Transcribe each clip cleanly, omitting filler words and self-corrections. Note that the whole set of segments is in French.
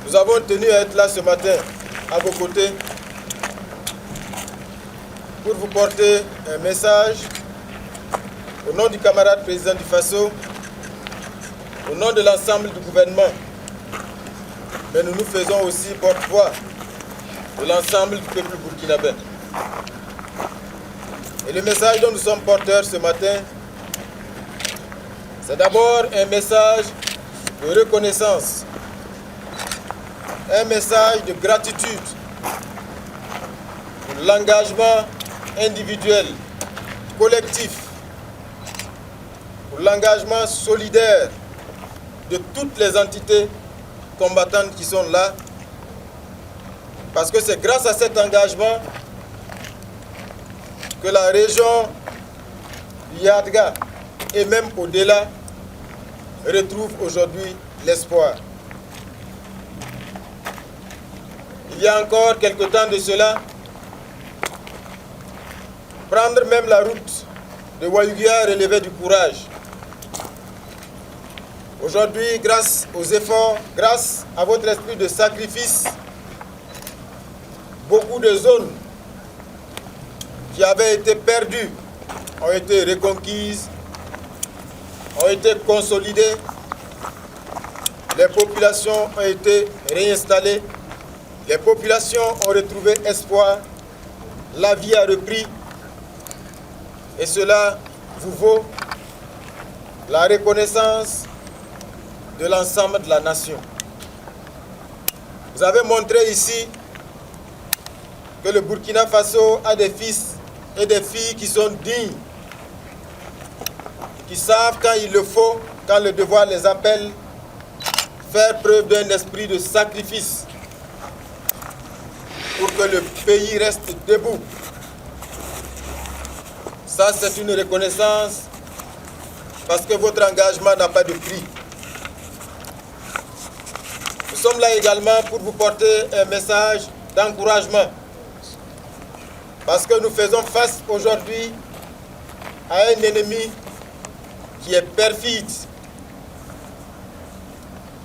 Nous avons tenu à être là ce matin, à vos côtés, pour vous porter un message au nom du camarade président du Faso, au nom de l'ensemble du gouvernement. Mais nous nous faisons aussi porte-voix de l'ensemble du peuple burkinabé. Et le message dont nous sommes porteurs ce matin, c'est d'abord un message de reconnaissance, un message de gratitude pour l'engagement individuel, collectif, pour l'engagement solidaire de toutes les entités combattantes qui sont là, parce que c'est grâce à cet engagement que la région Yadga et même au-delà retrouve aujourd'hui l'espoir. Il y a encore quelque temps de cela, prendre même la route de Wayugia relevait du courage. Aujourd'hui, grâce aux efforts, grâce à votre esprit de sacrifice, beaucoup de zones qui avaient été perdues ont été reconquises, ont été consolidées, les populations ont été réinstallées, les populations ont retrouvé espoir, la vie a repris, et cela vous vaut la reconnaissance de l'ensemble de la nation. Vous avez montré ici que le Burkina Faso a des fils et des filles qui sont dignes, qui savent quand il le faut, quand le devoir les appelle, faire preuve d'un esprit de sacrifice pour que le pays reste debout. Ça, c'est une reconnaissance parce que votre engagement n'a pas de prix. Nous sommes là également pour vous porter un message d'encouragement parce que nous faisons face aujourd'hui à un ennemi qui est perfide,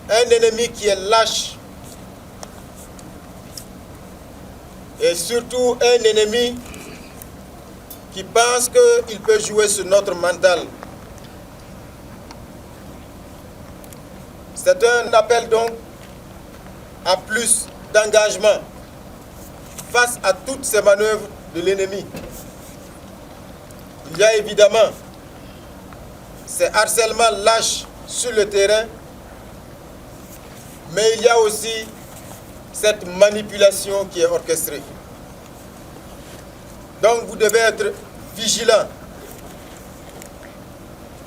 un ennemi qui est lâche et surtout un ennemi qui pense qu'il peut jouer sur notre mental. C'est un appel donc à plus d'engagement face à toutes ces manœuvres de l'ennemi. Il y a évidemment ces harcèlements lâches sur le terrain, mais il y a aussi cette manipulation qui est orchestrée. Donc vous devez être vigilants.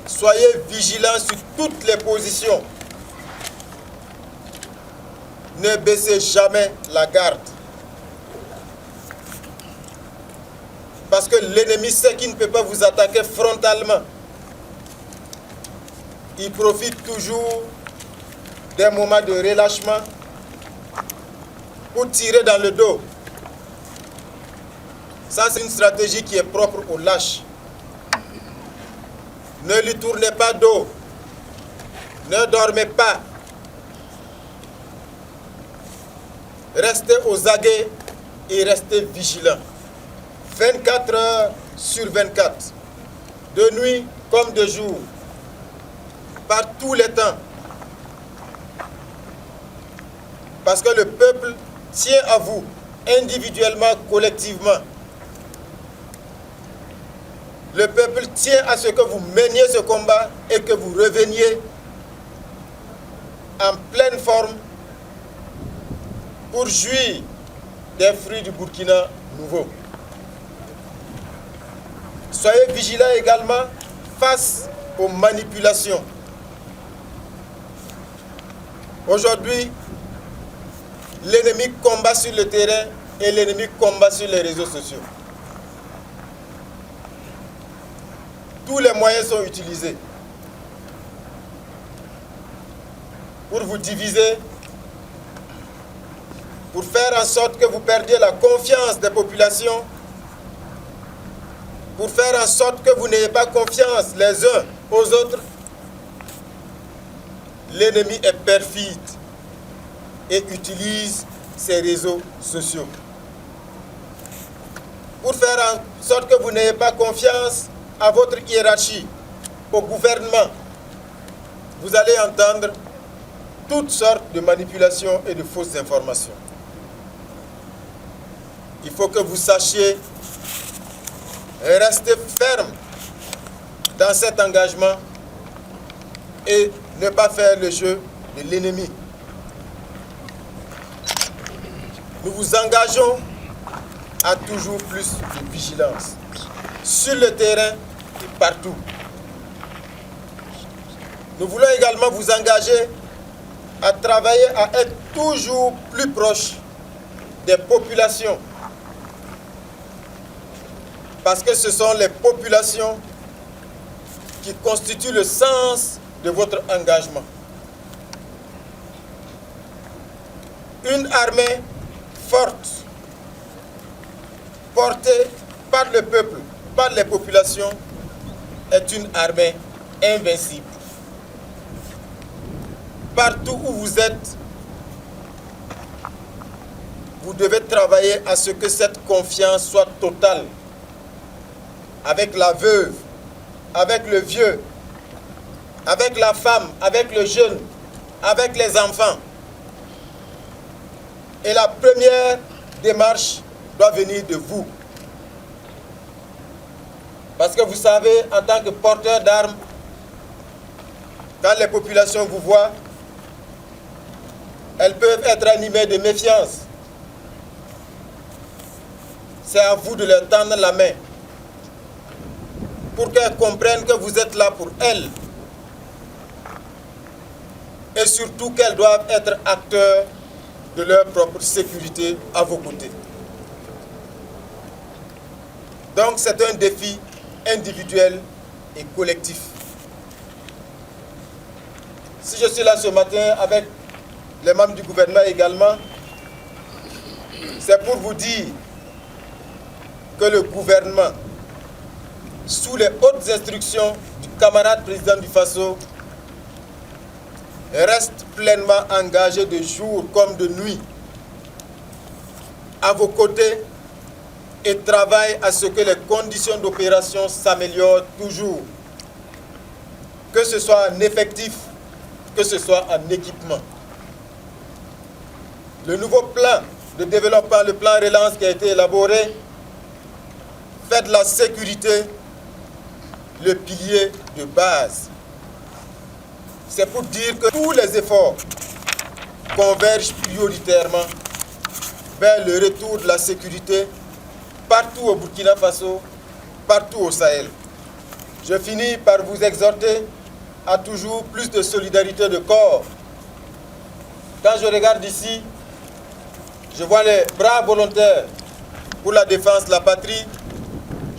Soyez vigilants sur toutes les positions. Ne baissez jamais la garde. Parce que l'ennemi sait qu'il ne peut pas vous attaquer frontalement. Il profite toujours des moments de relâchement pour tirer dans le dos. Ça, c'est une stratégie qui est propre aux lâches. Ne lui tournez pas dos. Ne dormez pas. Restez aux aguets et restez vigilants. 24 heures sur 24. De nuit comme de jour. Par tous les temps. Parce que le peuple tient à vous, individuellement, collectivement. Le peuple tient à ce que vous meniez ce combat et que vous reveniez en pleine forme pour jouir des fruits du Burkina nouveau. Soyez vigilants également face aux manipulations. Aujourd'hui, l'ennemi combat sur le terrain et l'ennemi combat sur les réseaux sociaux. Tous les moyens sont utilisés pour vous diviser, pour faire en sorte que vous perdiez la confiance des populations, pour faire en sorte que vous n'ayez pas confiance les uns aux autres. L'ennemi est perfide et utilisent ces réseaux sociaux. Pour faire en sorte que vous n'ayez pas confiance à votre hiérarchie, au gouvernement, vous allez entendre toutes sortes de manipulations et de fausses informations. Il faut que vous sachiez rester ferme dans cet engagement et ne pas faire le jeu de l'ennemi. Nous vous engageons à toujours plus de vigilance sur le terrain et partout. Nous voulons également vous engager à travailler à être toujours plus proche des populations. Parce que ce sont les populations qui constituent le sens de votre engagement. Une armée forte, portée par le peuple, par les populations, est une armée invincible. Partout où vous êtes, vous devez travailler à ce que cette confiance soit totale avec la veuve, avec le vieux, avec la femme, avec le jeune, avec les enfants. Et la première démarche doit venir de vous. Parce que vous savez, en tant que porteur d'armes, quand les populations vous voient, elles peuvent être animées de méfiance. C'est à vous de leur tendre la main pour qu'elles comprennent que vous êtes là pour elles. Et surtout qu'elles doivent être acteurs de leur propre sécurité à vos côtés. Donc c'est un défi individuel et collectif. Si je suis là ce matin avec les membres du gouvernement également, c'est pour vous dire que le gouvernement, sous les hautes instructions du camarade président du Faso, reste pleinement engagé de jour comme de nuit à vos côtés et travaille à ce que les conditions d'opération s'améliorent toujours, que ce soit en effectif, que ce soit en équipement. Le nouveau plan de développement, le plan relance qui a été élaboré, fait de la sécurité le pilier de base. C'est pour dire que tous les efforts convergent prioritairement vers le retour de la sécurité partout au Burkina Faso, partout au Sahel. Je finis par vous exhorter à toujours plus de solidarité de corps. Quand je regarde ici, je vois les braves volontaires pour la défense de la patrie,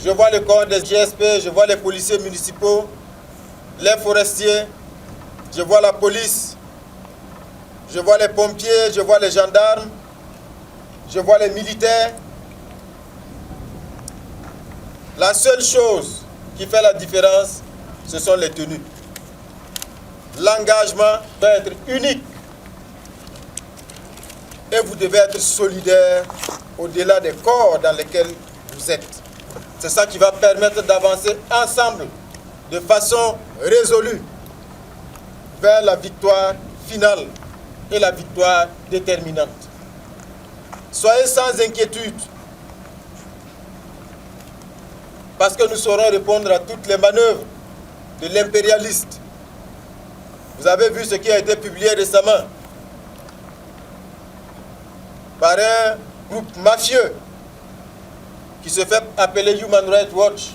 je vois le corps des GSP, je vois les policiers municipaux, les forestiers, je vois la police, je vois les pompiers, je vois les gendarmes, je vois les militaires. La seule chose qui fait la différence, ce sont les tenues. L'engagement doit être unique. Et vous devez être solidaire au-delà des corps dans lesquels vous êtes. C'est ça qui va permettre d'avancer ensemble de façon résolue vers la victoire finale et la victoire déterminante. Soyez sans inquiétude, parce que nous saurons répondre à toutes les manœuvres de l'impérialiste. Vous avez vu ce qui a été publié récemment par un groupe mafieux qui se fait appeler Human Rights Watch.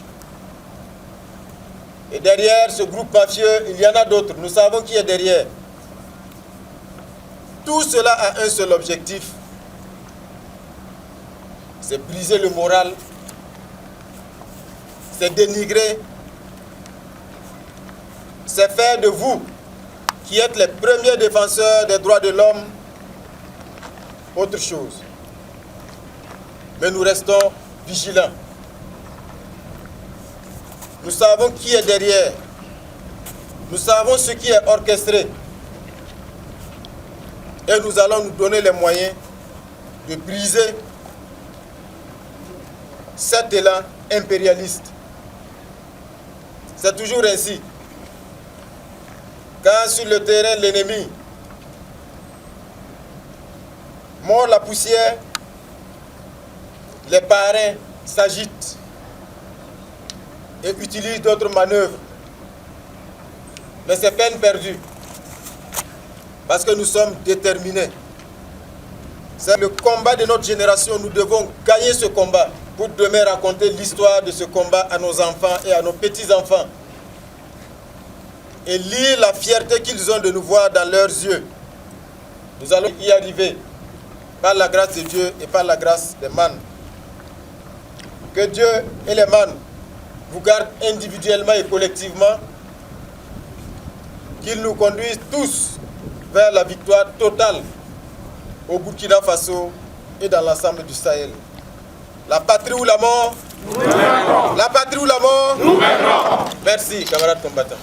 Et derrière ce groupe mafieux, il y en a d'autres. Nous savons qui est derrière. Tout cela a un seul objectif. C'est briser le moral. C'est dénigrer. C'est faire de vous, qui êtes les premiers défenseurs des droits de l'homme, autre chose. Mais nous restons vigilants. Nous savons qui est derrière. Nous savons ce qui est orchestré. Et nous allons nous donner les moyens de briser cet élan impérialiste. C'est toujours ainsi. Quand sur le terrain l'ennemi mord la poussière, les parrains s'agitent et utilisent d'autres manœuvres. Mais c'est peine perdue. Parce que nous sommes déterminés. C'est le combat de notre génération. Nous devons gagner ce combat pour demain raconter l'histoire de ce combat à nos enfants et à nos petits-enfants. Et lire la fierté qu'ils ont de nous voir dans leurs yeux. Nous allons y arriver par la grâce de Dieu et par la grâce des man. Que Dieu et les man vous gardent individuellement et collectivement. Qu'ils nous conduisent tous vers la victoire totale au Burkina Faso et dans l'ensemble du Sahel. La patrie ou la mort? Nous mènerons. La patrie ou la mort? Nous mènerons. Merci, camarades combattants.